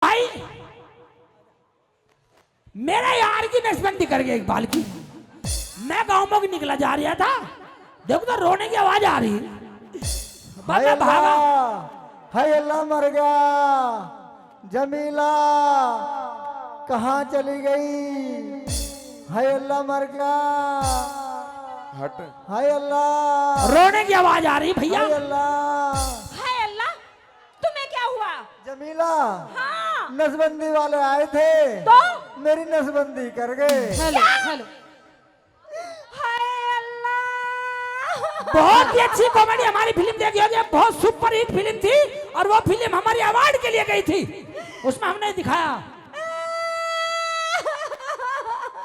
भाई मेरे यार की नसबंदी कर गई इकबाल की। मैं गांव में निकला जा रहा था, देखो तो रोने की आवाज आ रही। बंदा भागा। हाय अल्लाह मर गया। जमीला कहाँ चली गई? हाय अल्लाह मर गया। हट। हाय अल्लाह। रोने की आवाज आ रही भैया। हाय अल्लाह। हाय अल्लाह, तुम्हें क्या हुआ? जमीला, हाँ। नसबंदी वाले आए थे तो मेरी नसबंदी कर गए। Hello hello. हाय अल्लाह। बहुत ही अच्छी कॉमेडी हमारी फिल्म देखी होगी, बहुत सुपर हिट फिल्म थी और वो फिल्म हमारी अवार्ड के लिए गई थी, उसमें हमने दिखाया।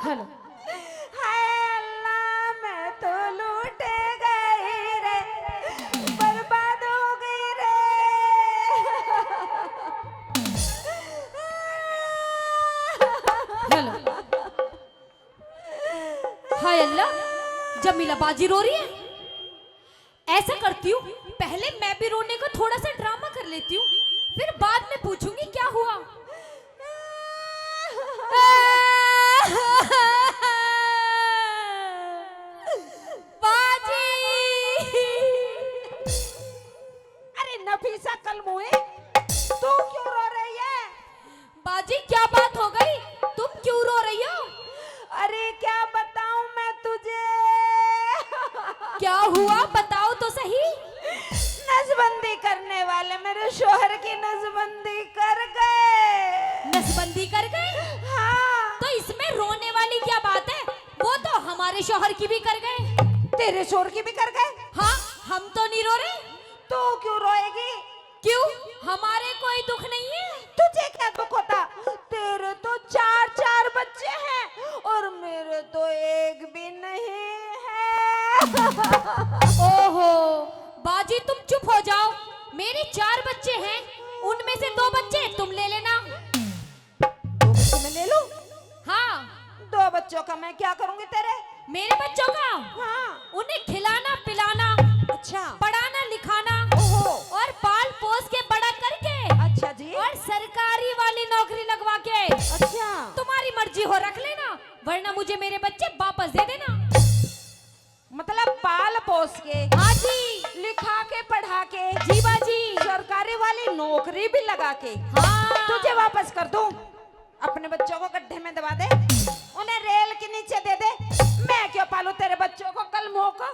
हेलो। हाय अल्लाह, मैं तो लूट गई रे, बर्बाद हो गई रे। हेलो। हाय अल्लाह, जमीला बाजी रो रही है। ऐसा करती हूँ, पहले मैं भी रोने का थोड़ा सा ड्रामा कर लेती हूँ, फिर बाद में पूछूंगी क्या हुआ। बाजी। अरे नफीसा कलमुए, तू क्यों रो रही है? बाजी क्या बात हो गई, तुम क्यों रो रही हो? अरे क्या बताऊं मैं तुझे। क्या हुआ बताओ तो सही। नसबंदी करने वाले मेरे शोहर की नसबंदी कर गए। नसबंदी कर गए? हाँ। तो इसमें रोने वाली क्या बात है, वो तो हमारे शौहर की भी कर गए। तेरे शोहर की भी कर गए? हाँ, हम तो नहीं रो रहे। तू क्यों रोएगी? क्यों, हमारे कोई दुख नहीं है। तुझे क्या दुख होता? तेरे तो चार चार बच्चे हैं और मेरे तो एक भी नहीं है। ओहो बाजी, तुम चुप हो जाओ। मेरे 4 बच्चे हैं, उनमें से 2 बच्चे तुम ले लेना। 2 बच्चे मैं ले लूं? हाँ। 2 बच्चों का मैं क्या करूंगी तेरे? मेरे बच्चों का? हाँ। उन्हें खिलाना पिलाना, अच्छा। पढ़ाना लिखाना ओहो। और पाल पोस के बड़ा करके, अच्छा जी। और सरकारी वाली नौकरी लगवा के। अच्छा। तुम्हारी मर्जी हो रख लेना, वरना मुझे मेरे बच्चे वापस दे देना। मतलब पाल पोस के, हाँ जी, लिखा के पढ़ा के, जी बाजी, सरकारी वाली नौकरी भी लगा के हाँ। तुझे वापस कर दूं? अपने बच्चों को गड्ढे में दबा दे, उन्हें रेल के नीचे दे दे। मैं क्यों पालूं तेरे बच्चों को, कल मुंह को।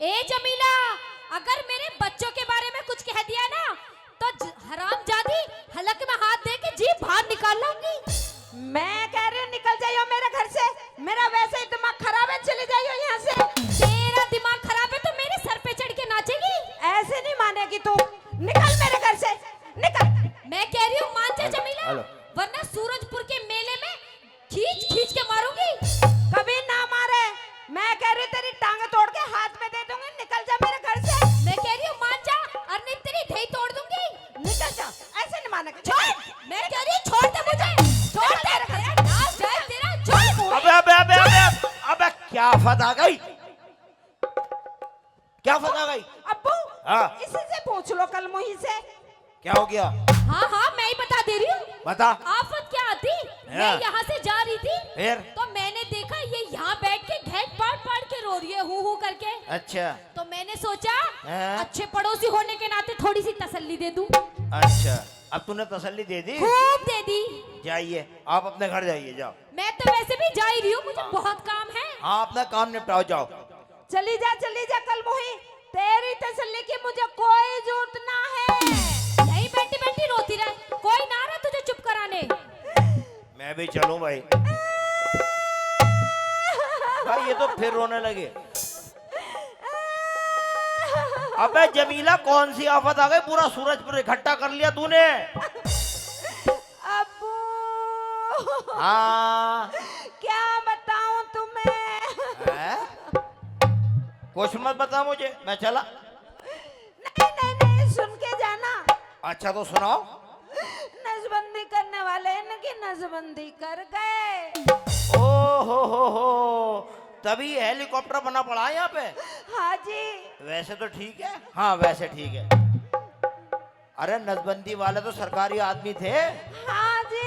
ए जमीला, अगर मेरे बच्चों के बारे में कुछ कह दिया ना तो हरामजादी हलक में हाथ दे के जीभ बाहर निकाल लूंगी। मैं कह रही हूँ निकल जाइयो मेरे घर से, मेरा वैसे ही दिमाग खराब है, चली जाइयो यहाँ से। तेरा दिमाग खराब है तो मेरे सर पे चढ़ के नाचेगी? ऐसे नहीं मानेगी तू, निकल मेरे घर से, निकल। मैं कह रही हूँ मान जा जमीला, हेलो। वरना सूरजपुर के मेले में खींच खींच के मारूंगी। कभी ना मारे, मैं कह रही हूँ तेरी टांग तोड़ के हाथ में दे दूंगी, निकल जा मेरे घर से। मैं कह रही हूँ मान जा, और नहीं तेरी धई तोड़ दूंगी। निकल जा, ऐसे नहीं मानेगा। छोड़, मैं कह रही हूँ छोड़ दे मुझे, छोड़ दे। नाच जाए तेरा, छोड़। अबे अबे अबे अबे अबे क्या आफत आ गई, क्या आफत आ गई? अब्बू, हाँ। इसी से पूछ लो कल मुही से। क्या हो गया? हाँ हाँ, मैं ही बता दे रही हूँ। बता। आफत क्या आती, मैं हाँ। यहाँ से जा रही थी, फिर? तो मैंने देखा ये यहाँ बैठ के घेट पाड़ पाड़ के रो रही है, हूँ करके। अच्छा तो मैंने सोचा हाँ। अच्छे पड़ोसी होने के नाते थोड़ी सी तसल्ली दे दूं। अच्छा, अब तूने तसल्ली दे दी? खूब दे दी। जाइए, आप अपने घर जाइए, जाओ। मैं तो वैसे भी जा ही रही हूँ, मुझे बहुत काम है। हाँ, अपना काम निपटाओ, जाओ। चली जा कल मुही, तेरी तसल्ली की मुझे कोई जरूरत ना है। नहीं बैठी बैठी रोती रहे, कोई ना रहा तुझे चुप कराने। मैं भी चलूं भाई? भाई ये तो फिर रोने लगे। अबे जमीला, कौन सी आफत आ गई? पूरा सूरजपुर इकट्ठा कर लिया तूने। अब्बू, हाँ। क्या बताऊं तुम्हें? हैं? कुछ मत बता मुझे, मैं चला। नहीं, सुन के जाना। अच्छा तो सुनाओ। नसबंदी करने वाले इनकी नसबंदी कर गए। ओ हो, तभी हेलीकॉप्टर बना पड़ा है यहाँ पे। हाँ जी। वैसे तो ठीक है, हाँ वैसे ठीक है। अरे नसबंदी वाले तो सरकारी आदमी थे। हाँ जी,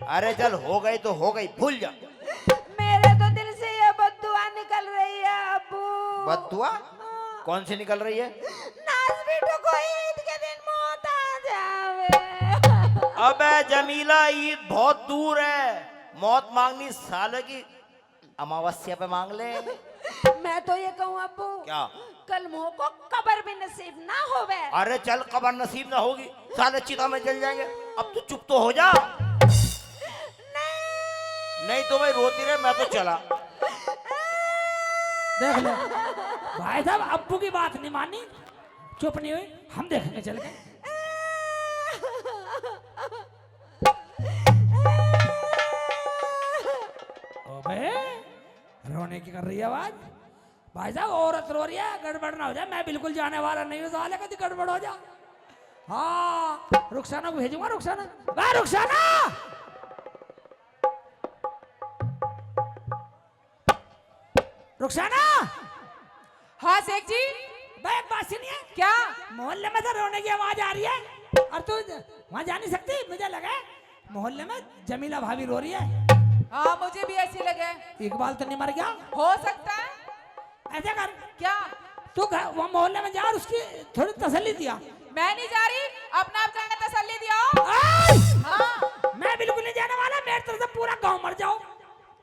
अरे चल हो गई तो हो गई, भूल जा। मेरे तो दिल से ये बद्दुआ निकल रही है अब्बू। बद्दुआ कौन सी निकल रही है? नाज बेटो को ईद के दिन मौत आ जावे। अबे जमीला, ईद बहुत दूर है, मौत मांगनी साले की अमावस्या पे मांग ले। मैं तो ये कहूँ अब्बू, क्या? कल मुँह को कब्र भी नसीब ना होवे। अरे चल, कब्र नसीब ना होगी, साले चिता में जल जाएंगे। अब तू चुप तो हो जा। नहीं तो भाई रोती रहे, मैं तो चला। देख ले भाई साहब, अब्बू की बात नहीं मानी, चुप नहीं हुई, हम देखने चल गए। अबे रोने की कर रही है आवाज? भाई साहब औरत रो रही है, गड़बड़ ना हो जाए, मैं बिल्कुल जाने वाला नहीं हूँ, साले कभी गड़बड़ हो जा। हाँ रुखसाना को भेजूंगा, रुखसाना, वाह रुखसाना, रुखसाना। हाँ शेख जी। भाई एक बात सुनिए, क्या? मोहल्ले में तो रोने की आवाज आ रही है और तू वहां जा नहीं सकती? मुझे लगा मोहल्ले में जमीला भाभी रो रही है। हाँ मुझे भी ऐसी लगे। इकबाल तो नहीं मर गया? हो सकता है। ऐसा कर, क्या? तू वहाँ मोहल्ले में जा और उसकी थोड़ी तसल्ली दिया। मैं नहीं जा रही, अपना आप जाने तसल्ली दिया। हाँ। मैं बिल्कुल नहीं जाने वाला, मेरी तरफ से पूरा गांव मर जाओ।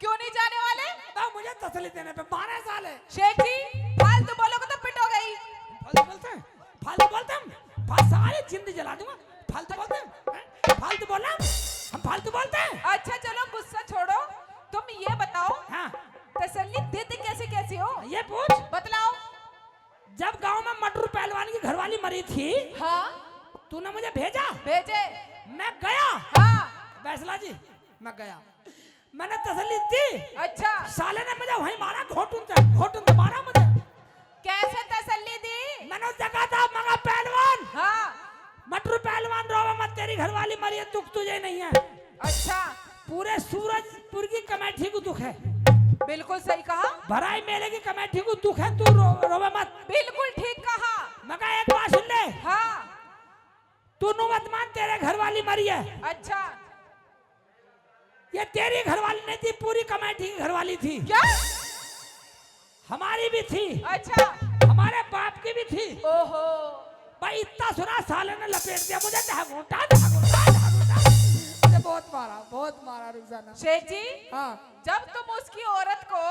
क्यों नहीं जाने वाले? तो मुझे तसल्ली देने पे 12 साल है। शेख जी फालतू बोलोगे तो पिट हो गई। फालतू बोलते हैं, फालतू बोलते हैं, सारी जिंदगी जला दूंगा। फालतू बोलते हैं, फालतू बोलना, हम फालतू बोलते हैं। अच्छा चलो गुस्सा छोड़ो, तुम ये बताओ हाँ तसल्ली देते कैसे कैसे हो? ये पूछ, बतलाओ। जब गांव में मटरू पहलवान की घरवाली मरी थी, हाँ तूने मुझे भेजा, भेजे। मैं गया। हाँ फैसला जी, मैं गया, मैंने तसल्ली दी। अच्छा साले ने मुझे वहीं मारा, घोटुन से मारा मुझे। कैसे तसल्ली दी? मैंने उस जगह था, मगा पहलवान, हाँ मटरू पहलवान, रोवा मत, तेरी घरवाली मरी है, दुख तुझे नहीं है। अच्छा पूरे सूरजपुर की कमेटी को दुख है। बिल्कुल सही कहा। भराई मेले की कमेटी को दुख है, तू रोवा मत। बिल्कुल ठीक कहा। मगा एक बात सुन ले, हाँ तू नु मत मान, तेरे घरवाली मरी है। अच्छा ये तेरी घरवाली नहीं थी, पूरी कमेटी की घरवाली थी। क्या? हमारी भी थी, अच्छा हमारे बाप की भी थी। ओहो भाई इतना सुना, साले ने लपेट दिया मुझे, ढागोटा। मुझे बहुत मारा रुखसाना। शेख जी हाँ जब तुम उसकी औरत को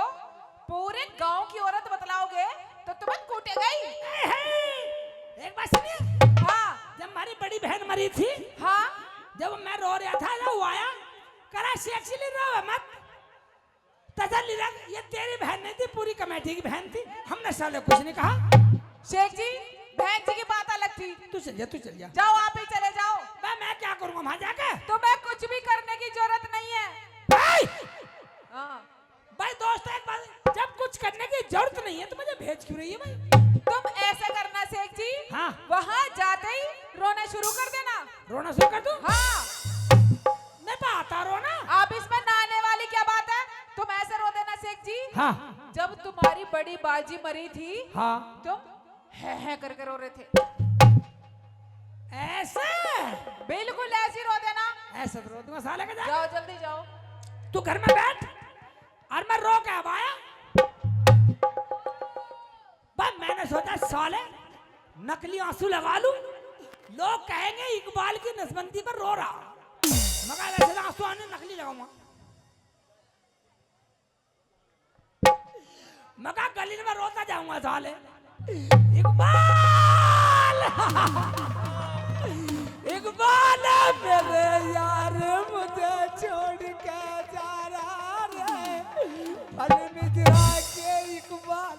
पूरे गांव की औरत बतलाओगे तो तुम्हें कूटेगा ही। एक बात सुनिए, हाँ जब हमारी बड़ी बहन मरी थी, हाँ जब मैं रो रहा था ना, वो आया, करा सेक्सी रो मत, तसल्ली रख, ये तेरी बहन नहीं थी, पूरी कमेटी की बहन थी। हमने साले कुछ नहीं कहा। शेख जी बहन जी की बात अलग थी। तू चल जा। जाओ आप ही चले जाओ। मैं क्या करूंगा वहां जाके? तुम्हें कुछ भी करने की जरूरत नहीं है। भाई हाँ भाई दोस्त, एक बात, जब कुछ करने की जरूरत नहीं है तो मुझे भेज क्यों रही है भाई? तुम ऐसा करना शेख जी, हाँ वहाँ जाते ही रोना शुरू कर देना। रोना शुरू कर दूं? हाँ नहीं पाता रोना। आप इसमें नहाने वाली क्या बात है? तुम ऐसे रो देना शेख जी। हाँ जब तुम्हारी बड़ी बाजी मरी थी, हाँ तुम है करके रो रहे थे। ऐसे बिल्कुल ऐसी रो देना। ऐसे तो रो दूंगा साले का। जाओ जल्दी जाओ। तू घर में बैठ और मैं रो के अब आया। भाई मैंने सोचा साले नकली आंसू लगा लूं, लोग कहेंगे इकबाल की नसबंदी पर रो रहा, मगर वैसे तो आंसू आने नकली लगाऊंगा। मगर गली में रोता जाऊंगा साले, इकबाल इकबाल मेरे यार मुझे छोड़ के जा रहा रे, अरे मित्रा के इकबाल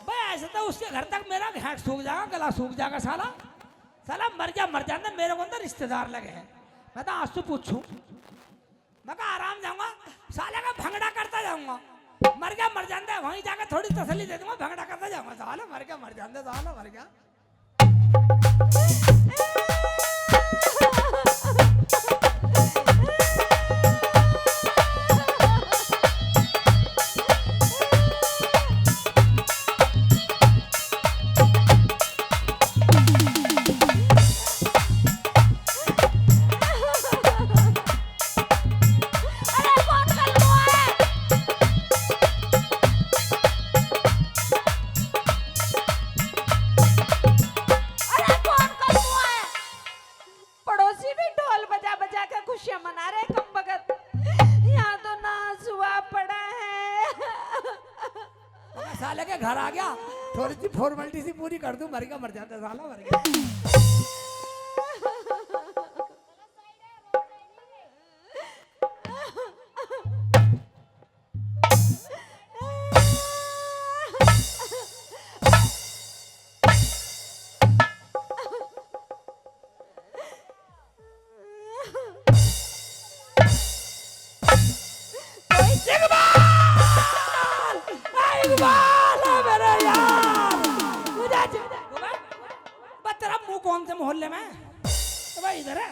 भाई ऐसे तो उसके घर तक मेरा घाट सूख जाएगा, गला सूख जाएगा। साला मर जाना, मेरे को अंदर रिश्तेदार लगे हैं। मैं तो आंसू पूछूं, मैं कहा आराम जाऊंगा, साले का भंगड़ा करता जाऊंगा। मर जाता वहीं जाकर थोड़ी तसल्ली दे दूंगा, भंगड़ा करता जाऊंगा। साला मर जाता, साला मर गया। थोड़ी सी फॉर्मेलिटी सी पूरी कर दूं, मर जाता साला मर गया। इकबाल है मेरा यार, मुझे बस तेरा मुंह कौन से मोहल्ले में? भाई इधर है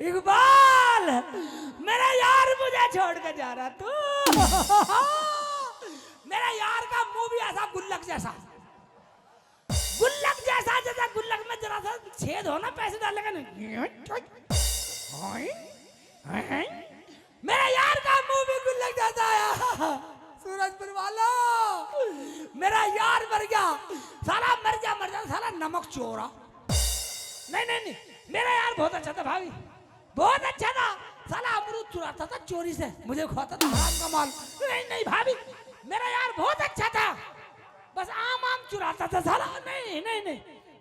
इकबाल, मेरा यार मुझे छोड़ के जा रहा तू। मेरा यार का मुंह भी ऐसा गुल्लक जैसा, जैसा गुल्लक में जरा सा छेद हो ना, पैसे डालेगा ना। मेरा यार का मुंह भी गुल्लक जैसा है। सूरजपुर वालों, मेरा यार मर गया साला, मर जा साला नमक चोरा। नहीं, मेरा यार बहुत अच्छा था भाभी, बहुत अच्छा था साला, अमरूद चुराता था चोरी से, मुझे खाता था हराम का माल। नहीं भाभी, मेरा यार बहुत अच्छा था, बस आम चुराता था साला। नहीं,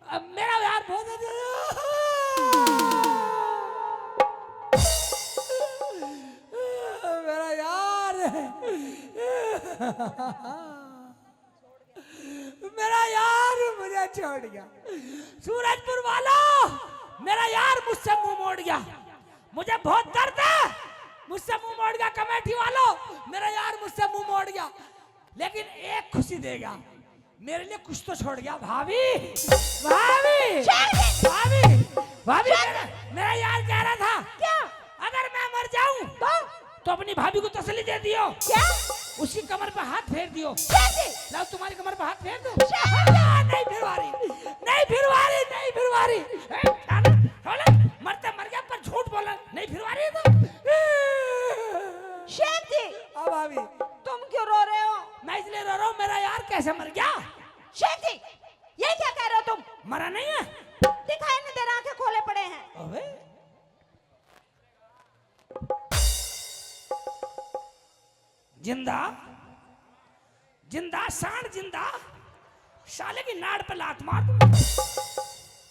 अब मेरा यार बहुत मेरा यार मेरा यार मुझे छोड़ गया। सूरजपुर वालों, मेरा यार मुझसे मुंह मोड़ गया, मुझे बहुत दर्द है, मुझसे मुंह मोड़ गया। कमेटी वालों, मेरा यार मुझसे मुंह मोड़ गया, लेकिन एक खुशी देगा, मेरे लिए कुछ तो छोड़ गया। भाभी मेरा यार कह रहा था क्या, अगर मैं मर जाऊं तो अपनी भाभी को तसल्ली दे दियो। क्या? उसकी कमर पर हाथ फेर दियो। लाओ तुम्हारी कमर पर हाथ फेर दो। नहीं फिरवारी मरते मर गया, पर झूठ बोला, नहीं फिरवारी तो। शेख जी, अब भाभी तुम क्यों रो रहे हो? मैं इसलिए रो रहा हूँ, मेरा यार कैसे मर गया। शेख जी, ये क्या कह रहे हो तुम? मरा नहीं है, दिखाई नहीं दे रहा, आंखें खोले पड़े हैं। अबे जिंदा सांड जिंदा, साले की नाड़ पे लात मार दूं।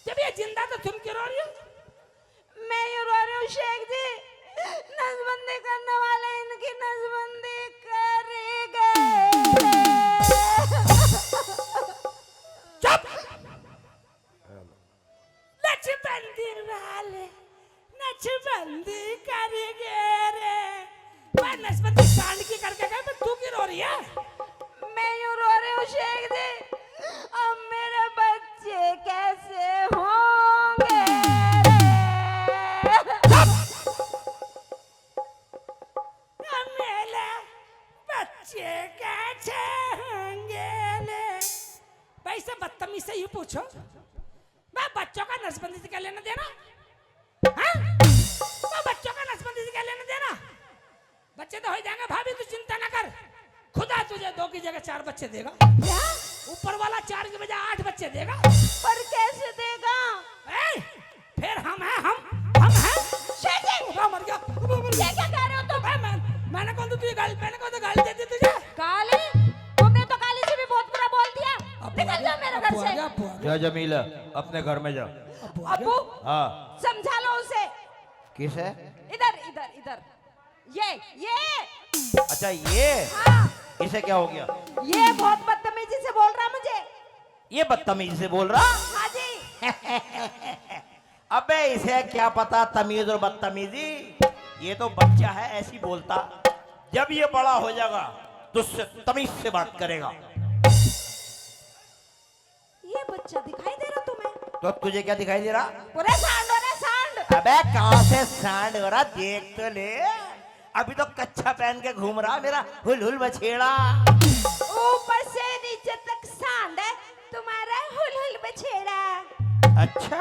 जब ये जिंदा तो तुम क्यों रो रही हो? मैं यूं रो रही हूँ शेख जी, नसबंदी करने वाले इनकी नसबंदी करेंगे। चुप! नसबंदी करेंगे रे, मैं नसबंदी सांड की करके गए, पर तू क्यों रो रही है? मैं यूं रो रही हूँ शेख जी, अब मेरे बच्चे कैसे होंगे? मेरे बच्चे कैसे होंगे ले? भाई से बदतमीज से यूं पूछो, मैं बच्चों का नसबंदी से क्या लेना देना? हाँ? मैं बच्चों का नसबंदी से क्या लेना देना? बच्चे तो हो जाएंगे भाभी, तू चिंता ना कर, खुदा तुझे 2 की जगह 4 बच्चे देगा। क्या? ऊपर वाला 4 की बजाय 8 बच्चे देगा। पर कैसे देगा? फिर हम हैं शेख जी, मर गया। ये क्या कह रहे हो तुम? मैंने कौन तुझे गाली, मैंने कौन तो गाली दे दी तुझे? काली, तुमने तो काली से भी बहुत बुरा बोल दिया। निकल जाओ मेरे घर से। जा जमीला, अपने घर में जा। अब्बू, हाँ, समझा लो उसे। किस है? इधर ये अच्छा ये, हाँ, इसे क्या हो गया? ये बहुत बदतमीजी से बोल रहा मुझे। ये बदतमीजी से बोल रहा? हाँ जी। अबे इसे क्या पता तमीज और बदतमीजी, ये तो बच्चा है, ऐसी बोलता। जब ये बड़ा हो जाएगा तो उससे तमीज से बात करेगा। ये बच्चा दिखाई दे रहा तुम्हें? तो तुझे क्या दिखाई दे रहा? पूरे सांड हो रहे, सांड। अबे कहां से सांड हो रहा, देख तो ले, अभी तो कच्चा पहन के घूम रहा मेरा हुल बछेड़ा। ऊपर से नीचे तक सांड है तुम्हारा हुल बछेड़ा। अच्छा,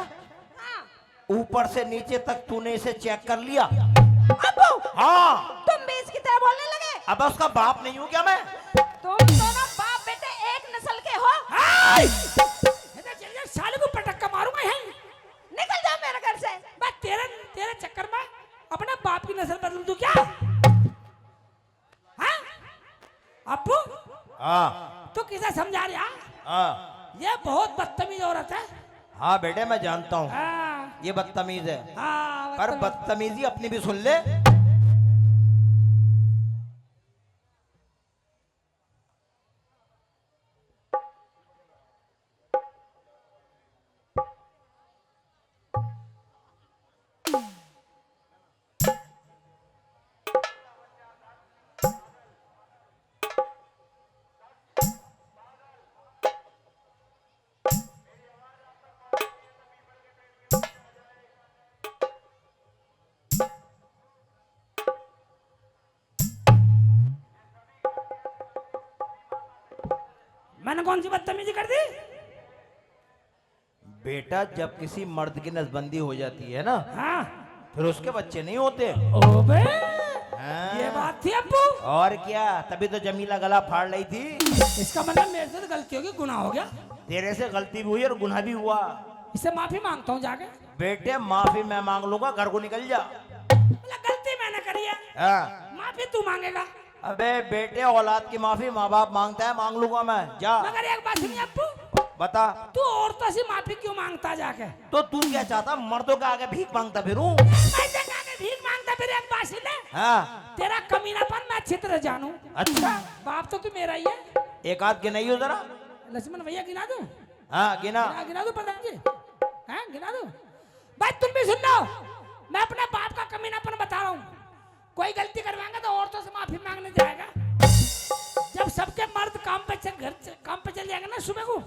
हाँ। ऊपर से नीचे तक तूने इसे चेक कर लिया? अब्बू, हाँ। तुम भी इसकी तरह बोलने लगे? अब उसका बाप नहीं हूँ क्या मैं? तुम दोनों बाप बेटे एक नस्ल के हो। साले को पटक्का मारूंगा यहीं। निकल जाओ मेरे घर से। मैं तेरे चक्कर में अपने बाप की नस्ल बदल दूं क्या? हाँ? अब्बू, किसे समझा रहा? हाँ ये बहुत बदतमीज औरत है। हाँ बेटे मैं जानता हूँ हाँ ये बदतमीज है, हाँ पर बदतमीजी अपनी भी सुन ले। मैंने कौन सी बदतमीजी कर दी? बेटा जब किसी मर्द की नसबंदी हो जाती है ना, हाँ फिर उसके बच्चे नहीं होते। ओबे हाँ। ये बात थी अब्बू। और क्या, तभी तो जमीला गला फाड़ रही थी। इसका मतलब मेरे से तो गलती होगी, गुनाह हो गया। तेरे से गलती भी हुई और गुनाह भी हुआ। इससे माफी मांगता हूँ जाके। बेटे माफी मैं मांग लूंगा, घर को निकल जा। मतलब गलती मैंने करी है, हाँ। माफी तू मांगेगा। अबे बेटे औलाद की माफी माँ बाप मांगता है, मांग लूंगा मैं, जा। मगर एक बात सुनिए अब्बू, बता। तू औरतों से माफी क्यों मांगता जाके? तो तू क्या चाहता, मर्दों के आगे भीख मांगता फिरूं? मैं जगह आगे भीख मांगता फिर? एक बात सुन ले, हाँ तेरा कमीनापन मैं अच्छी तरह जानू। अच्छा बाप तो तू मेरा ही है। एक आध गिनाइयो जरा। लक्ष्मण भैया गिना दूं? हाँ गिना। गिना दूं प्रधान जी? हाँ गिना दूं? भाई तुम भी सुन लो, मैं अपने बाप का कमीनापन बता रहा हूँ। कोई गलती करवाएंगे तो औरतों से माफी मांगने जाएगा। जब सबके मर्द काम पे चले जाएंगे ना सुबह को,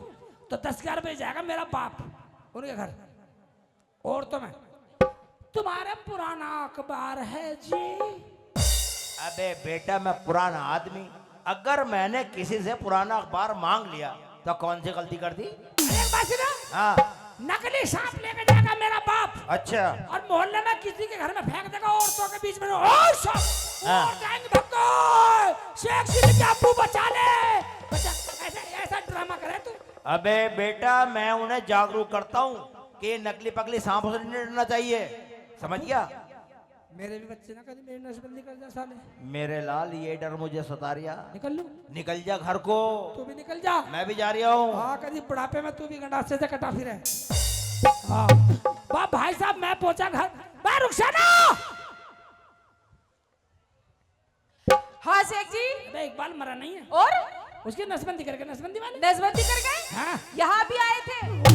तो 10-11 बजे जाएगा मेरा बाप उनके घर। औरतों में तुम्हारे पुराना अखबार है जी। अबे बेटा मैं पुराना आदमी, अगर मैंने किसी से पुराना अखबार मांग लिया तो कौन सी गलती कर दी? अरे एक बात सुनो, हाँ नकली सांप लेके जाएगा मेरा बाप, अच्छा। और मोहल्ले में किसी के घर में फेंक देगा औरतों के बीच में। ओ सांप, हाँ। और जाएंगे भक्तो, शेख सिंह के अब्बू बचा ले, बचा। ऐसा ड्रामा करे तू। अबे बेटा मैं उन्हें जागरूक करता हूँ कि नकली पकली सांपों से नहीं डरना चाहिए, समझ गया? मेरे भी बच्चे ना कभी मेरी नसबंदी कर जा साले। मेरे लाल ये डर मुझे सता रिया। निकल लू, निकल जा घर को। तू भी निकल जा। मैं भी जा रहा हूँ। हाँ कभी बुढ़ापे में तू भी गंडासे से कटा फिरे। हाँ वाह भाई साहब, मैं पहुंचा घर। मैं रुखसाना। हाँ शेख जी। अबे इकबाल मरा नहीं है, और उसकी नसबंदी करके, नसबंदी वाले नसबंदी कर गए? हाँ यहाँ भी आए थे।